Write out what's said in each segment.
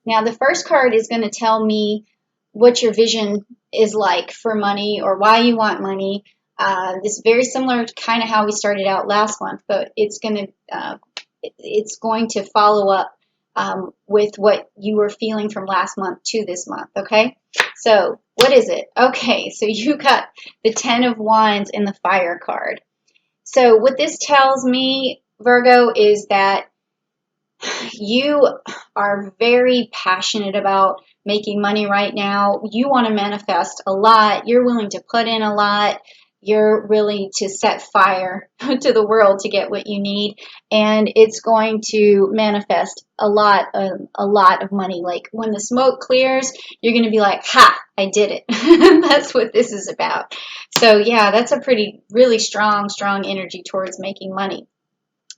Now, the first card is going to tell me what your vision is like for money or why you want money. This is very similar to kind of how we started out last month, but it's going to follow up with what you were feeling from last month to this month. Okay, so what is it? Okay, so you got the Ten of Wands in the Fire card. So what this tells me, Virgo, is that you are very passionate about making money right now. You want to manifest a lot. You're willing to put in a lot. You're willing to set fire to the world to get what you need, and it's going to manifest a lot of money. Like when the smoke clears, you're going to be like, "Ha, I did it." That's what this is about. So yeah, that's a really strong energy towards making money.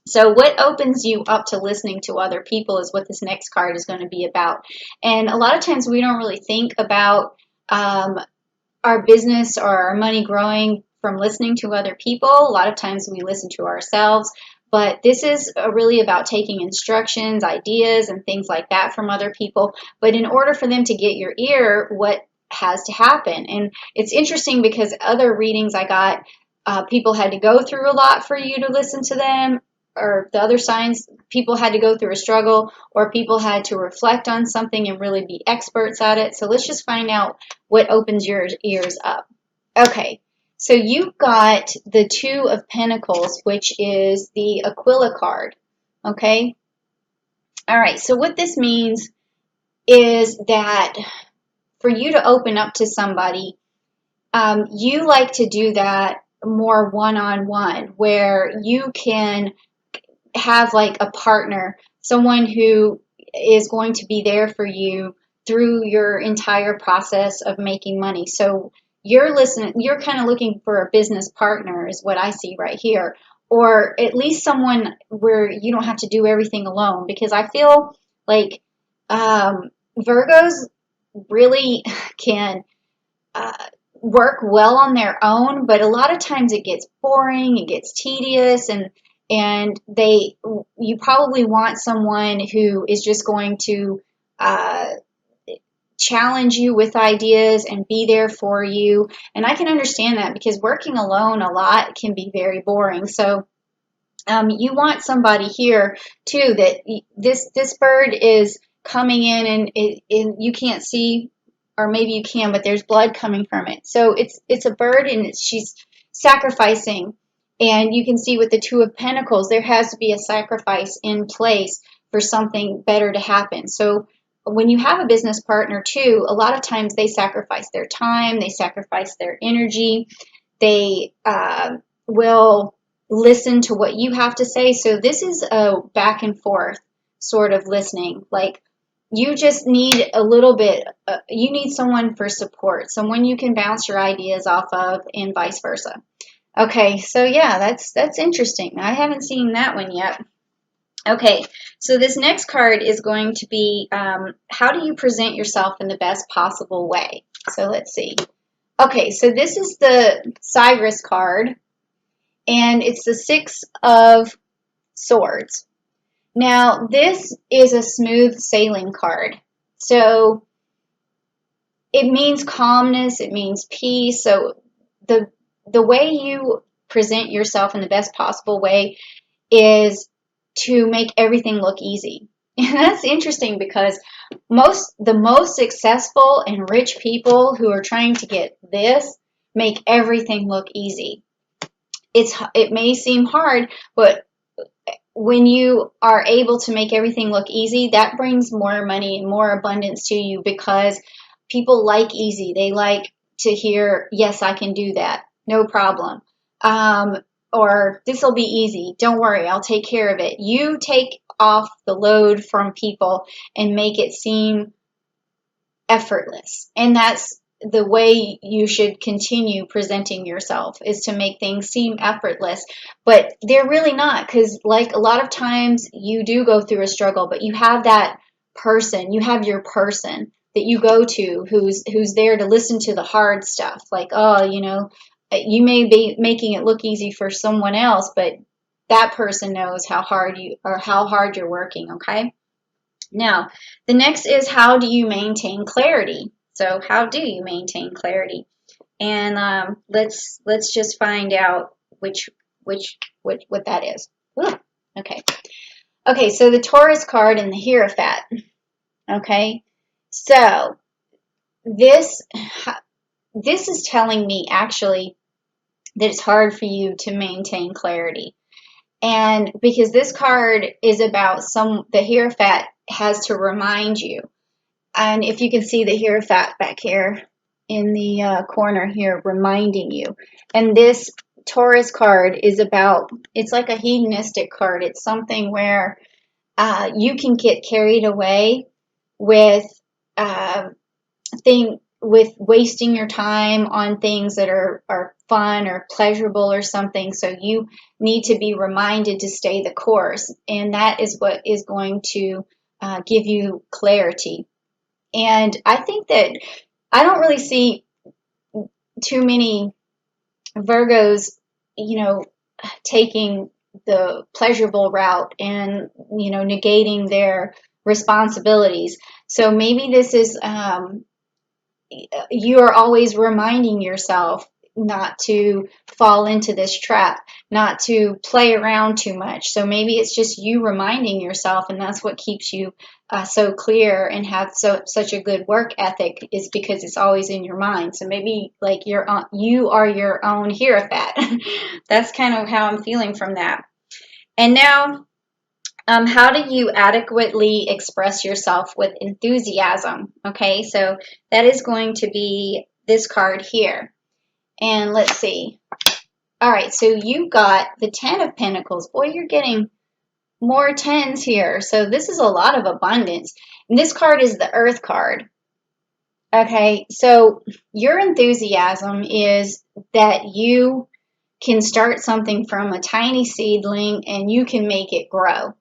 So what opens you up to listening to other people is what this next card is going to be about. And a lot of times we don't really think about our business or our money growing from listening to other people. A lot of times we listen to ourselves. But this is really about taking instructions, ideas, and things like that from other people. But in order for them to get your ear, what has to happen? And it's interesting because other readings I got, people had to go through a lot for you to listen to them, or the other signs, people had to go through a struggle, or people had to reflect on something and really be experts at it. So let's just find out what opens your ears up. Okay, so you've got the Two of Pentacles, which is the Aquila card. Okay, all right, so what this means is that for you to open up to somebody, you like to do that more one-on-one, where you can have like a partner, someone who is going to be there for you through your entire process of making money. So you're kind of looking for a business partner is what I see right here, or at least someone where you don't have to do everything alone, because I feel like Virgos really can work well on their own, but a lot of times it gets boring, it gets tedious, and you probably want someone who is just going to challenge you with ideas and be there for you. And I can understand that because working alone a lot can be very boring. So you want somebody here too that this bird is coming in, and you can't see, or maybe you can, but there's blood coming from it. So it's a bird, and she's sacrificing. And you can see with the Two of Pentacles, there has to be a sacrifice in place for something better to happen. So when you have a business partner too, a lot of times they sacrifice their time, they sacrifice their energy, they will listen to what you have to say. So this is a back and forth sort of listening. Like you just need a little bit, you need someone for support, someone you can bounce your ideas off of, and vice versa. Okay, so yeah, that's interesting. I haven't seen that one yet. Okay, so this next card is going to be how do you present yourself in the best possible way? So let's see. Okay, so this is the Cyrus card, and it's the Six of Swords. Now, this is a smooth sailing card. So it means calmness, it means peace. So the way you present yourself in the best possible way is to make everything look easy. And that's interesting because the most successful and rich people who are trying to get this make everything look easy. It may seem hard, but when you are able to make everything look easy, that brings more money and more abundance to you, because people like easy. They like to hear, yes, I can do that. No problem. Or this will be easy. Don't worry, I'll take care of it. You take off the load from people and make it seem effortless. And that's the way you should continue presenting yourself, is to make things seem effortless. But they're really not, because like a lot of times you do go through a struggle, but you have that person, you have your person that you go to who's there to listen to the hard stuff. Like, oh, you may be making it look easy for someone else, but that person knows how hard you're working, okay? Now, the next is, how do you maintain clarity? So how do you maintain clarity? And let's just find out what that is. Ooh, okay. Okay, so the Taurus card and the Hierophant. Okay, so this is telling me actually that it's hard for you to maintain clarity. And because this card is about the Hierophant has to remind you. And if you can see the Hierophant back here in the corner here, reminding you. And this Taurus card is about, it's like a hedonistic card. It's something where you can get carried away with with wasting your time on things that are fun or pleasurable or something. So you need to be reminded to stay the course. And that is what is going to give you clarity. And I think that I don't really see too many Virgos, taking the pleasurable route and, negating their responsibilities. So maybe this is, you are always reminding yourself not to fall into this trap, not to play around too much. So maybe it's just you reminding yourself, and that's what keeps you so clear and have such a good work ethic, is because it's always in your mind. So maybe like you are your own Hierophant. That's kind of how I'm feeling from that. And now, how do you adequately express yourself with enthusiasm? Okay, so that is going to be this card here. And let's see. All right, so you got the 10 of Pentacles. Boy, you're getting more 10s here. So this is a lot of abundance. And this card is the Earth card. Okay, so your enthusiasm is that you can start something from a tiny seedling and you can make it grow.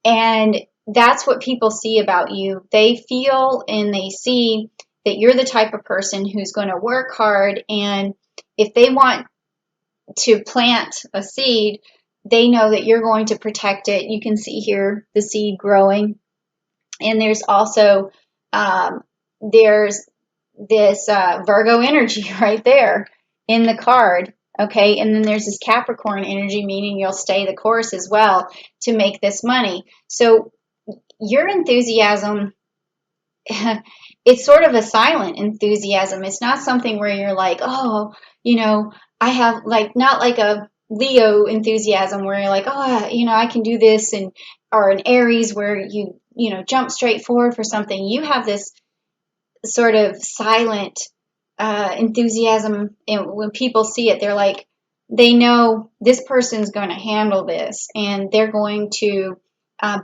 And that's what people see about you. They feel and they see that you're the type of person who's going to work hard, and if they want to plant a seed, they know that you're going to protect it. You can see here the seed growing. And there's also there's this Virgo energy right there in the card. Okay, and then there's this Capricorn energy, meaning you'll stay the course as well to make this money. So your enthusiasm, it's sort of a silent enthusiasm. It's not something where you're like, oh, I have not like a Leo enthusiasm where you're like, oh, I can do this, and or an Aries where you jump straight forward for something. You have this sort of silent enthusiasm, and when people see it, they're like, they know this person's going to handle this, and they're going to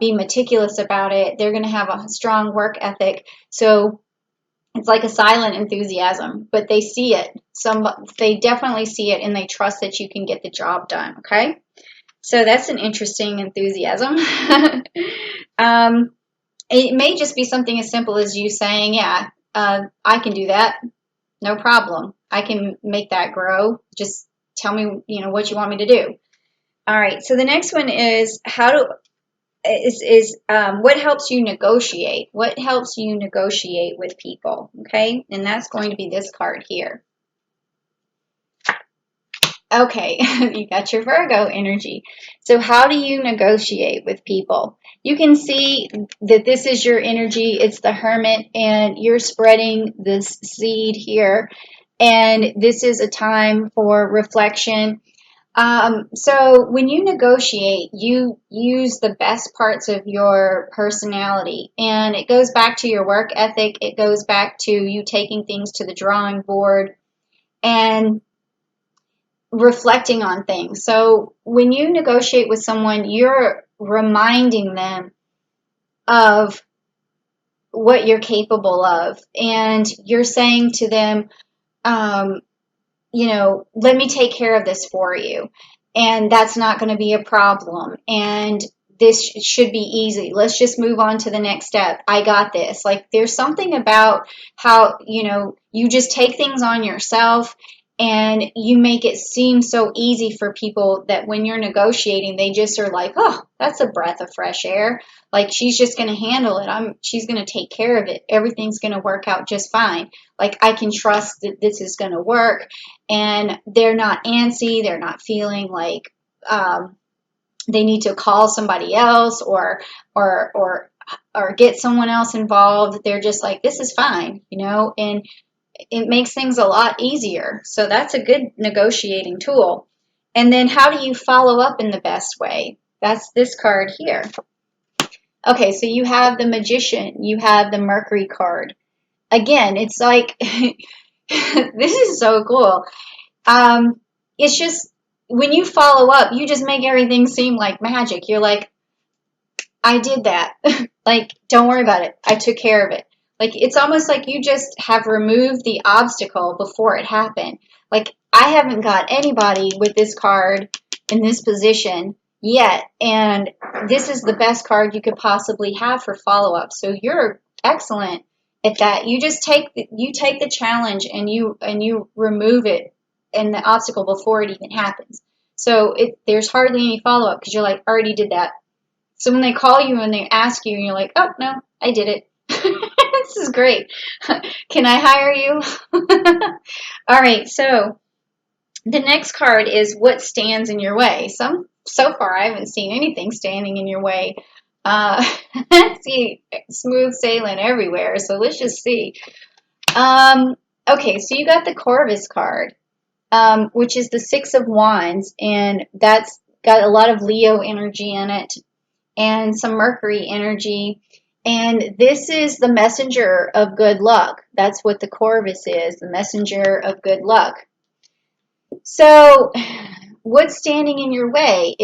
be meticulous about it. They're going to have a strong work ethic. So it's like a silent enthusiasm, but they see it. They definitely see it, and they trust that you can get the job done. Okay, so that's an interesting enthusiasm. It may just be something as simple as you saying, yeah, I can do that. No problem. I can make that grow. Just tell me, what you want me to do. All right. So the next one is what helps you negotiate? What helps you negotiate with people? Okay. And that's going to be this card here. Okay, you got your Virgo energy. So how do you negotiate with people? You can see that this is your energy. It's the Hermit, and you're spreading this seed here. And this is a time for reflection. So when you negotiate, you use the best parts of your personality. And it goes back to your work ethic. It goes back to you taking things to the drawing board and reflecting on things. So when you negotiate with someone, you're reminding them of what you're capable of, and you're saying to them, let me take care of this for you, and that's not going to be a problem, and this should be easy. Let's just move on to the next step. I got this. Like, there's something about how, you just take things on yourself, and you make it seem so easy for people that when you're negotiating, they just are like, oh, that's a breath of fresh air. Like, she's just going to handle it. She's going to take care of it. Everything's going to work out just fine. Like, I can trust that this is going to work. And they're not antsy. They're not feeling like they need to call somebody else or get someone else involved. They're just like, this is fine, and it makes things a lot easier. So that's a good negotiating tool. And then how do you follow up in the best way? That's this card here. Okay, so you have the Magician, you have the Mercury card. Again, it's like, this is so cool. It's just, when you follow up, you just make everything seem like magic. You're like, I did that. Like, don't worry about it. I took care of it. Like, it's almost like you just have removed the obstacle before it happened. Like, I haven't got anybody with this card in this position yet, and this is the best card you could possibly have for follow-up. So you're excellent at that. You just take the challenge and you remove it and the obstacle before it even happens. So there's hardly any follow-up because you're like, I already did that. So when they call you and they ask you and you're like, oh, no, I did it. This is great. Can I hire you? All right, so the next card is what stands in your way. So far, I haven't seen anything standing in your way. I see smooth sailing everywhere, so let's just see. Okay, so you got the Corvus card, which is the Six of Wands, and that's got a lot of Leo energy in it and some Mercury energy. And this is the messenger of good luck. That's what the Corvus is, the messenger of good luck. So what's standing in your way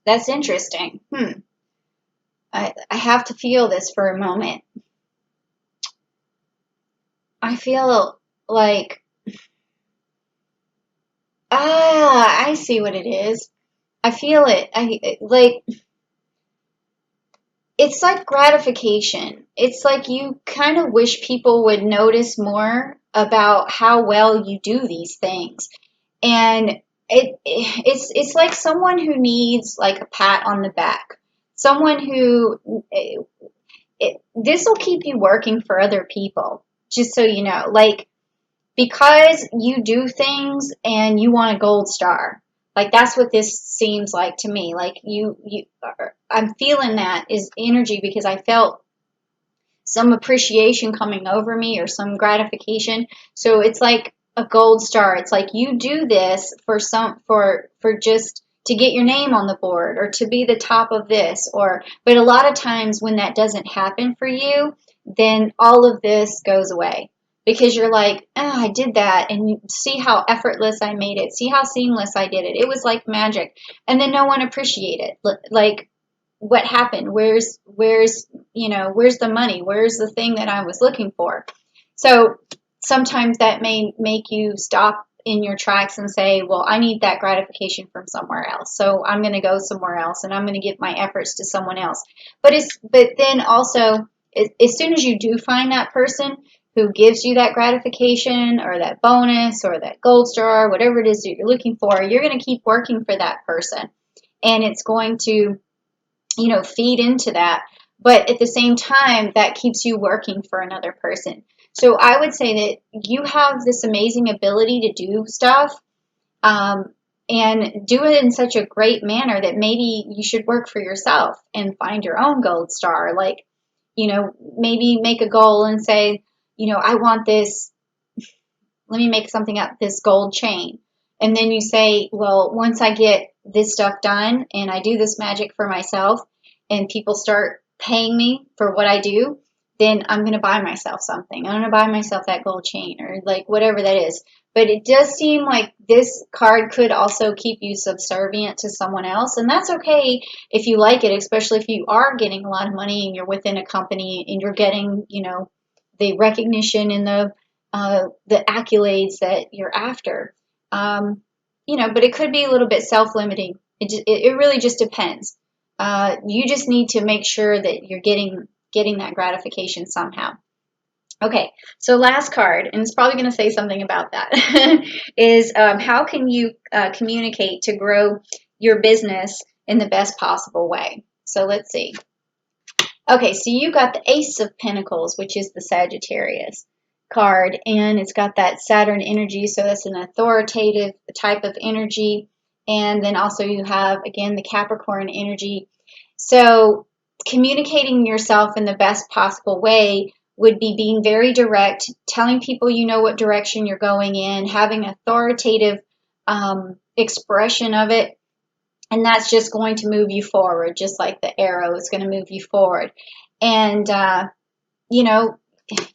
that's interesting. I have to feel this for a moment. I feel like, I see what it is. I feel it. It's like gratification. It's like you kind of wish people would notice more about how well you do these things. And it's like someone who needs like a pat on the back. Someone who, this will keep you working for other people, just so you know. Like, because you do things and you want a gold star. Like, that's what this seems like to me. Like, I'm feeling that is energy because I felt some appreciation coming over me or some gratification. So it's like a gold star. It's like you do this for just to get your name on the board or to be the top of this, but a lot of times when that doesn't happen for you, then all of this goes away. Because you're like, I did that, and you see how effortless I made it. See how seamless I did it. It was like magic. And then no one appreciated it. Like, what happened? Where's the money? Where's the thing that I was looking for? So sometimes that may make you stop in your tracks and say, well, I need that gratification from somewhere else. So I'm going to go somewhere else, and I'm going to give my efforts to someone else. But then also, as soon as you do find that person who gives you that gratification or that bonus or that gold star, whatever it is that you're looking for, you're going to keep working for that person. And it's going to, feed into that. But at the same time, that keeps you working for another person. So I would say that you have this amazing ability to do stuff and do it in such a great manner that maybe you should work for yourself and find your own gold star. Like, maybe make a goal and say, I want this, let me make something up, this gold chain. And then you say, well, once I get this stuff done and I do this magic for myself and people start paying me for what I do, then I'm going to buy myself something. I'm going to buy myself that gold chain or like whatever that is. But it does seem like this card could also keep you subservient to someone else. And that's okay if you like it, especially if you are getting a lot of money and you're within a company and you're getting, the recognition and the accolades that you're after. But it could be a little bit self-limiting. It really just depends. You just need to make sure that you're getting that gratification somehow. Okay, so last card, and it's probably going to say something about that, is how can you communicate to grow your business in the best possible way? So let's see. Okay, so you got the Ace of Pentacles, which is the Sagittarius card, and it's got that Saturn energy, so that's an authoritative type of energy. And then also you have, again, the Capricorn energy. So communicating yourself in the best possible way would be being very direct, telling people you know what direction you're going in, having authoritative expression of it, and that's just going to move you forward, just like the arrow is going to move you forward. And, you know,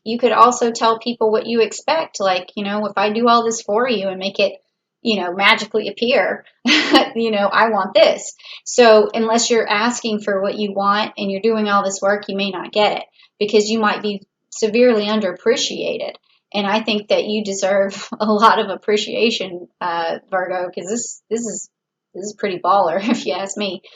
you could also tell people what you expect. Like, if I do all this for you and make it, magically appear, I want this. So unless you're asking for what you want and you're doing all this work, you may not get it because you might be severely underappreciated. And I think that you deserve a lot of appreciation, Virgo, because this is pretty baller, if you ask me.